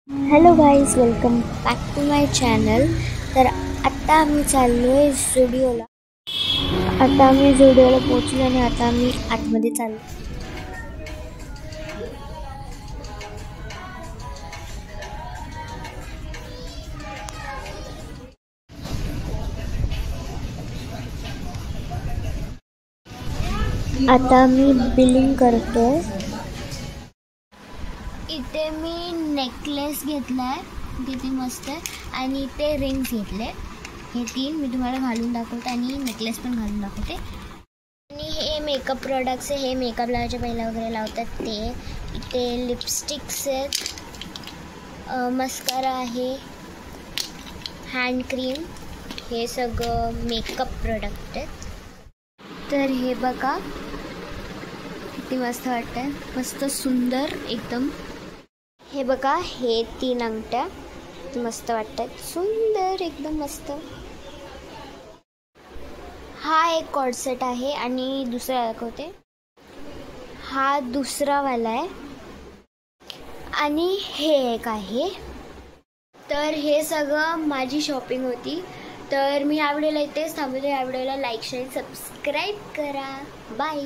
Hello guys, welcome back to my channel. तर आता आम्ही चाललो आहे झुडिओला. पोचलो आणि आता आम्ही आतमध्ये चाललो. आता मी बिलिंग करतोय. इथे मी नेकलेस घेतलाय, किती मस्त आहे. आणि इथे रिंग्स घेतले. हे तीन मी तुम्हाला घालून दाखवते आणि नेकलेस पण घालून दाखवते. आणि हे मेकअप प्रोडक्ट्स आहे. हे मेकअप लावायच्या पहिला वगैरे लावतात ते. इथे लिपस्टिक्स आहेत, मस्कारा आहे, हँड क्रीम, हे सगळं मेकअप प्रोडक्ट आहेत. तर हे बघा किती मस्त वाटतंय, मस्त सुंदर एकदम. हे बघा, हे 3 अंगठ्या मस्त वाटतात, सुंदर एकदम मस्त. हा एक कॉर्डसेट आहे आणि दुसरा दाखवते. हा दुसरा वाला आहे आणि हे एक आहे. तर हे सगळं माझी शॉपिंग होती. तर मी या व्हिडिओला इथेच थांबवते. या व्हिडिओला लाईक, शेअर, सबस्क्राईब करा. बाय.